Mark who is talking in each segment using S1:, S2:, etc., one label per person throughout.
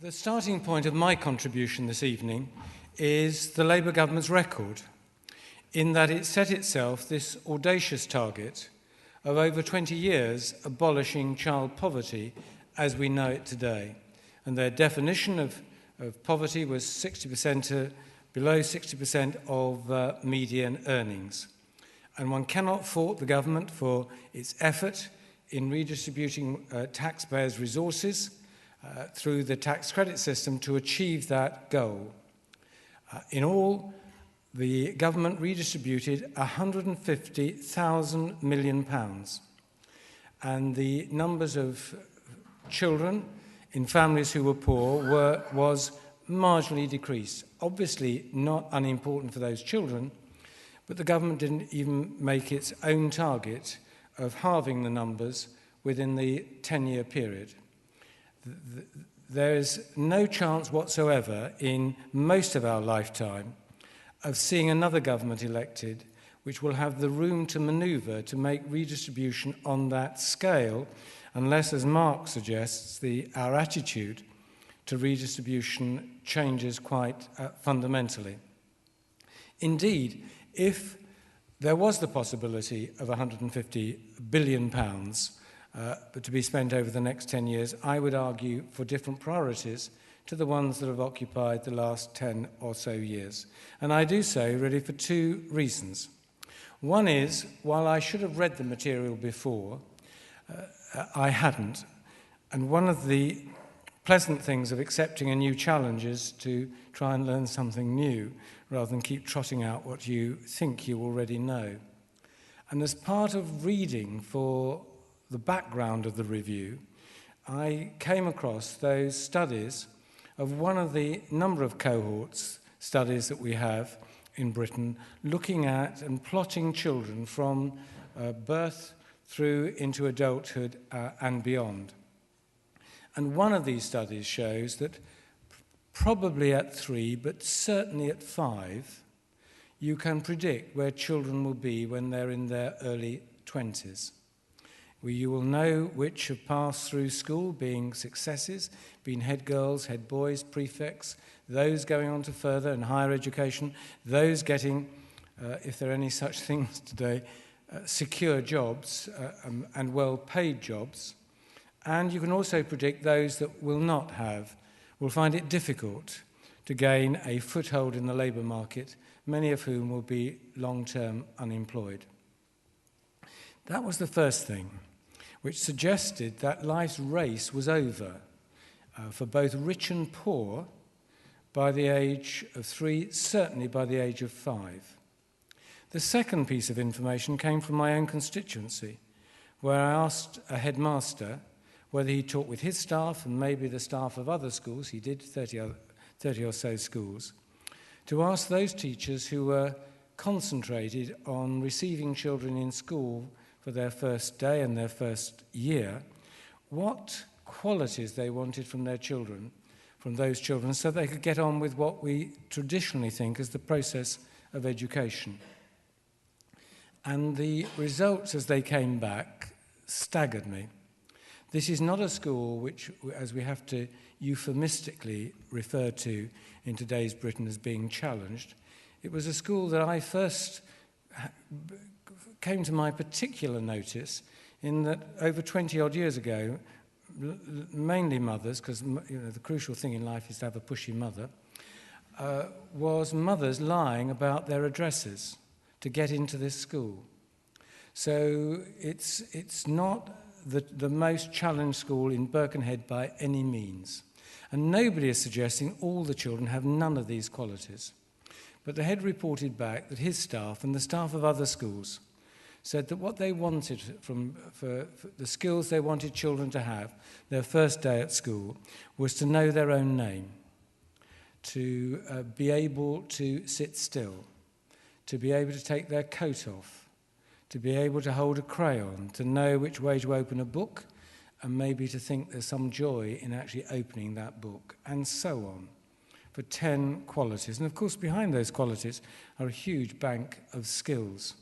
S1: The starting point of my contribution this evening is the Labour government's record, in that it set itself this audacious target of over 20 years abolishing child poverty as we know it today. And their definition of poverty was 60% below 60% of median earnings. And one cannot fault the government for its effort in redistributing taxpayers' resources through the tax credit system to achieve that goal. In all, the government redistributed £150,000 million, and the numbers of children in families who were poor was marginally decreased. Obviously not unimportant for those children, but the government didn't even make its own target of halving the numbers within the 10-year period. There is no chance whatsoever in most of our lifetime of seeing another government elected which will have the room to manoeuvre to make redistribution on that scale, unless, as Mark suggests, our attitude to redistribution changes quite fundamentally. Indeed, if there was the possibility of £150 billion but to be spent over the next 10 years, I would argue for different priorities to the ones that have occupied the last 10 or so years. And I do so really for two reasons. One is, while I should have read the material before, I hadn't. And one of the pleasant things of accepting a new challenge is to try and learn something new rather than keep trotting out what you think you already know. And as part of reading for the background of the review, I came across those studies of one of the number of cohorts studies that we have in Britain looking at and plotting children from birth through into adulthood and beyond. And one of these studies shows that probably at 3, but certainly at 5, you can predict where children will be when they're in their early 20s. Where you will know which have passed through school, being successes, being head girls, head boys, prefects, those going on to further and higher education, those getting, if there are any such things today, secure jobs and well-paid jobs. And you can also predict those that will find it difficult to gain a foothold in the labour market, many of whom will be long-term unemployed. That was the first thing, which suggested that life's race was over for both rich and poor by the age of 3, certainly by the age of 5. The second piece of information came from my own constituency, where I asked a headmaster whether he talked with his staff and maybe the staff of other schools, he did 30 or so schools, to ask those teachers who were concentrated on receiving children in school for their first day and their first year, what qualities they wanted from their children, from those children, so they could get on with what we traditionally think is the process of education. And the results as they came back staggered me. This is not a school which, as we have to euphemistically refer to in today's Britain as being challenged. It was a school that I first came to my particular notice in that over 20-odd years ago, mainly mothers, because the crucial thing in life is to have a pushy mother, was mothers lying about their addresses to get into this school. So it's not the most challenged school in Birkenhead by any means. And nobody is suggesting all the children have none of these qualities. But the head reported back that his staff and the staff of other schools said that what they wanted for the skills they wanted children to have their first day at school was to know their own name, to be able to sit still, to be able to take their coat off, to be able to hold a crayon, to know which way to open a book, and maybe to think there's some joy in actually opening that book, and so on, for 10 qualities. And of course, behind those qualities are a huge bank of skills.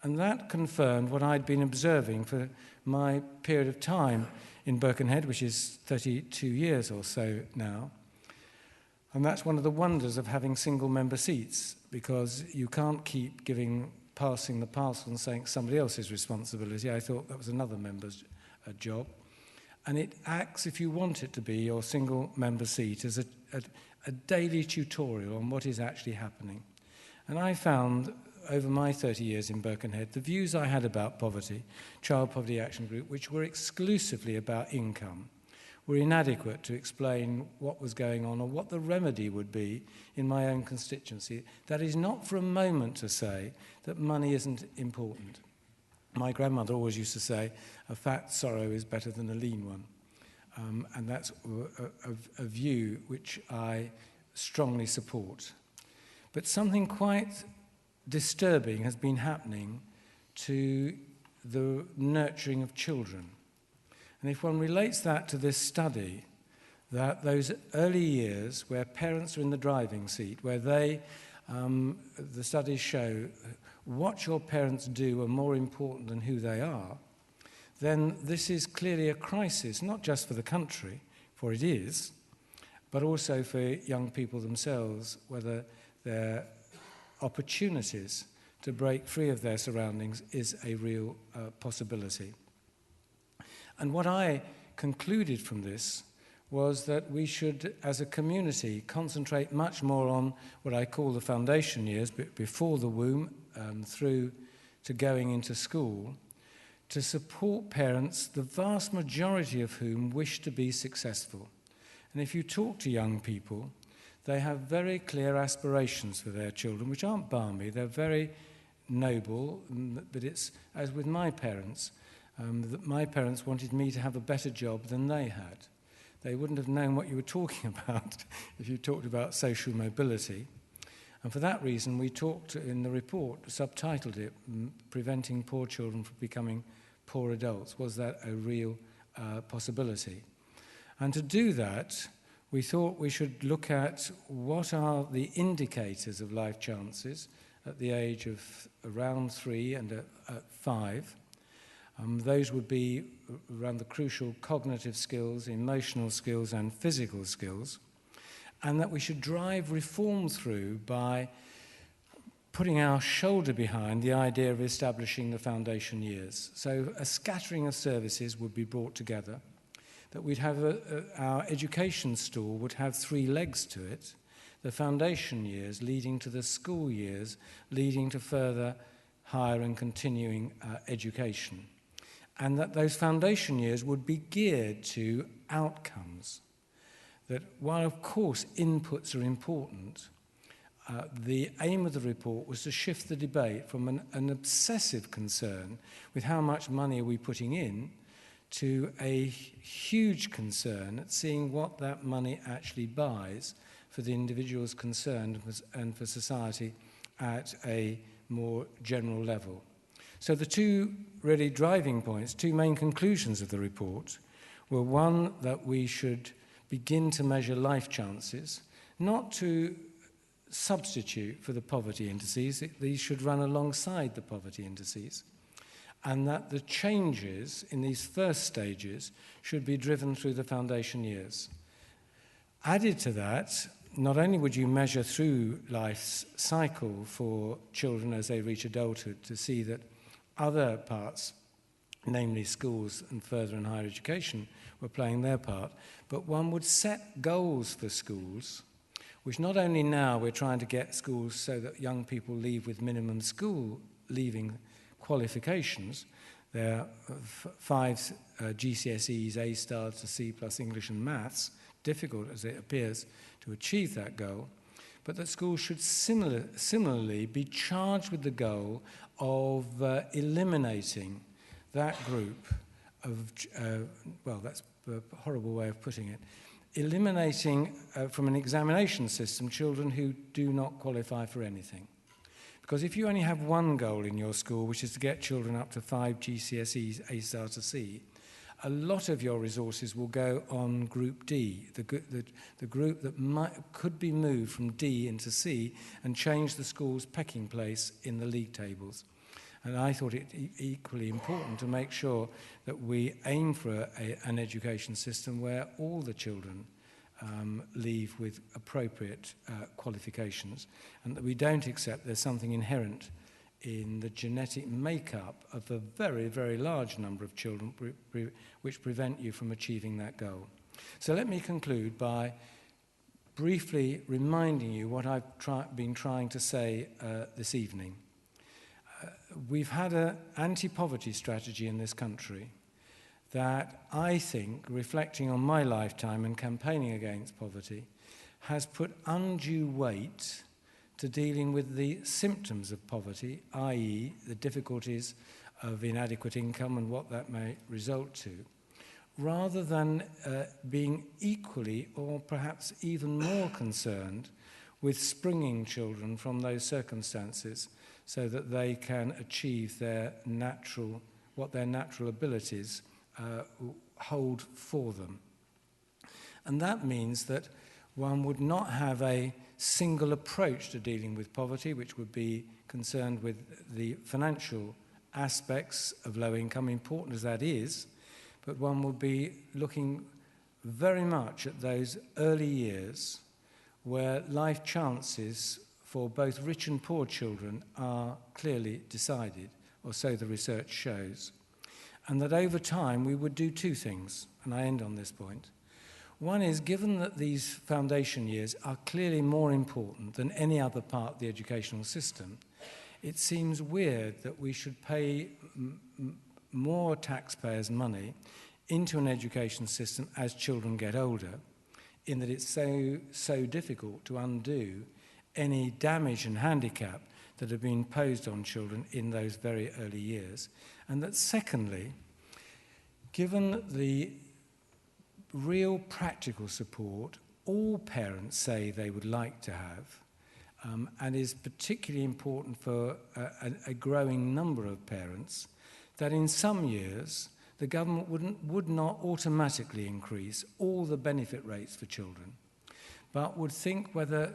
S1: And that confirmed what I'd been observing for my period of time in Birkenhead, which is 32 years or so now. And that's one of the wonders of having single-member seats, because you can't keep passing the parcel and saying it's somebody else's responsibility. I thought that was another member's job. And it acts, if you want it to be, your single-member seat as a daily tutorial on what is actually happening. And I found, over my 30 years in Birkenhead, the views I had about poverty, Child Poverty Action Group, which were exclusively about income, were inadequate to explain what was going on or what the remedy would be in my own constituency. That is not for a moment to say that money isn't important. My grandmother always used to say, a fat sorrow is better than a lean one. And that's a view which I strongly support. But something quite disturbing has been happening to the nurturing of children. And if one relates that to this study, that those early years where parents are in the driving seat, where the studies show what your parents do are more important than who they are, then this is clearly a crisis, not just for the country, for it is, but also for young people themselves, whether their opportunities to break free of their surroundings is a real possibility. And what I concluded from this was that we should, as a community, concentrate much more on what I call the foundation years, before the womb, through to going into school, to support parents, the vast majority of whom wish to be successful. And if you talk to young people, they have very clear aspirations for their children, which aren't balmy, they're very noble, but it's, as with my parents, that my parents wanted me to have a better job than they had. They wouldn't have known what you were talking about if you talked about social mobility. And for that reason, we talked in the report, subtitled it, Preventing Poor Children from Becoming Poor Adults. Was that a real possibility? And to do that, we thought we should look at what are the indicators of life chances at the age of around 3 and at 5. Those would be around the crucial cognitive skills, emotional skills, and physical skills, and that we should drive reform through by putting our shoulder behind the idea of establishing the foundation years. So a scattering of services would be brought together, that we'd have our education stool would have 3 legs to it, the foundation years leading to the school years, leading to further higher and continuing education. And that those foundation years would be geared to outcomes. That while, of course, inputs are important, the aim of the report was to shift the debate from an obsessive concern with how much money are we putting in to a huge concern at seeing what that money actually buys for the individuals concerned and for society at a more general level. So the 2 really driving points, 2 main conclusions of the report were, one, that we should begin to measure life chances, not to substitute for the poverty indices, these should run alongside the poverty indices, and that the changes in these first stages should be driven through the foundation years. Added to that, not only would you measure through life's cycle for children as they reach adulthood to see that other parts, namely schools and further and higher education, were playing their part, but one would set goals for schools, which not only now we're trying to get schools so that young people leave with minimum school leaving qualifications. There are 5 GCSEs, A star to C plus English and Maths, difficult as it appears to achieve that goal, but that schools should similarly be charged with the goal of eliminating that group of, well, that's a horrible way of putting it, eliminating from an examination system children who do not qualify for anything. Because if you only have one goal in your school, which is to get children up to 5 GCSEs, A star to C, a lot of your resources will go on Group D, the group that could be moved from D into C and change the school's pecking place in the league tables. And I thought it equally important to make sure that we aim for an education system where all the children leave with appropriate qualifications, and that we don't accept there's something inherent in the genetic makeup of a very, very large number of children which prevent you from achieving that goal. So let me conclude by briefly reminding you what I've been trying to say this evening. We've had an anti-poverty strategy in this country that I think, reflecting on my lifetime and campaigning against poverty, has put undue weight to dealing with the symptoms of poverty, i.e. the difficulties of inadequate income and what that may result to, rather than being equally or perhaps even more concerned with springing children from those circumstances so that they can achieve what their natural abilities hold for them. And that means that one would not have a single approach to dealing with poverty, which would be concerned with the financial aspects of low income, important as that is, but one would be looking very much at those early years where life chances for both rich and poor children are clearly decided, or so the research shows. And that over time we would do two things, and I end on this point. One is, given that these foundation years are clearly more important than any other part of the educational system, it seems weird that we should pay more taxpayers' money into an education system as children get older, in that it's so difficult to undo any damage and handicap that have been imposed on children in those very early years. And that secondly, given the real practical support all parents say they would like to have, and is particularly important for a growing number of parents, that in some years the government would not automatically increase all the benefit rates for children, but would think whether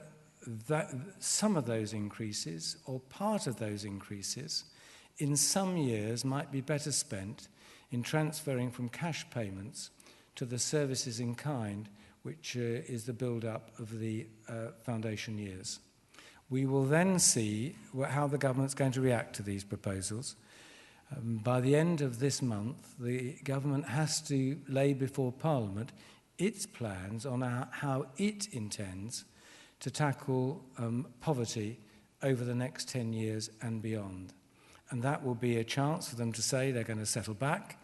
S1: some of those increases or part of those increases in some years might be better spent in transferring from cash payments to the services in kind, which is the build-up of the foundation years. We will then see how the government's going to react to these proposals. By the end of this month, the government has to lay before Parliament its plans on how it intends to tackle poverty over the next 10 years and beyond. And that will be a chance for them to say they're going to settle back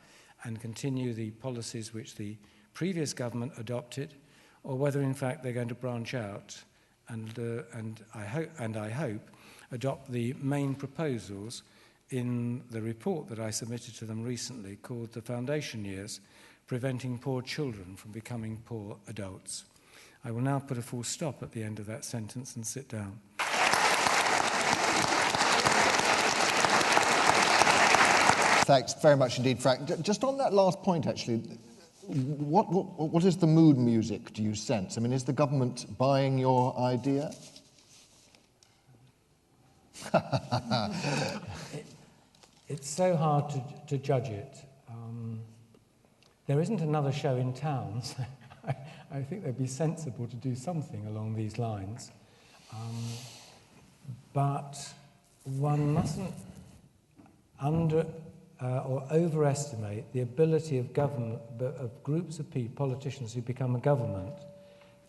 S1: and continue the policies which the previous government adopted, or whether in fact they're going to branch out and I hope adopt the main proposals in the report that I submitted to them recently, called The Foundation Years: Preventing Poor Children from Becoming Poor Adults. I will now put a full stop at the end of that sentence and sit down.
S2: Thanks very much indeed, Frank. Just on that last point, actually, what is the mood music, do you sense? I mean, is the government buying your idea?
S1: It's so hard to judge it. There isn't another show in town, so I think they'd be sensible to do something along these lines. But one mustn't or overestimate the ability of government, of groups of politicians who become a government,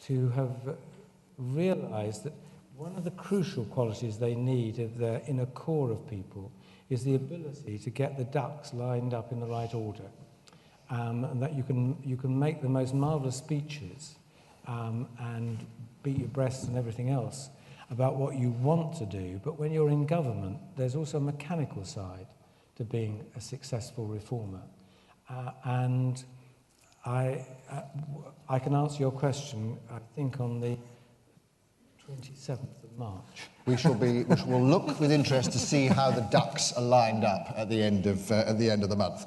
S1: to have realised that one of the crucial qualities they need of their inner core of people is the ability to get the ducks lined up in the right order, and that you can make the most marvellous speeches and beat your breasts and everything else about what you want to do, but when you're in government, there's also a mechanical side to being a successful reformer. And I can answer your question, I think, on the 27th of March.
S2: We will look with interest to see how the ducks are lined up at the end of the month.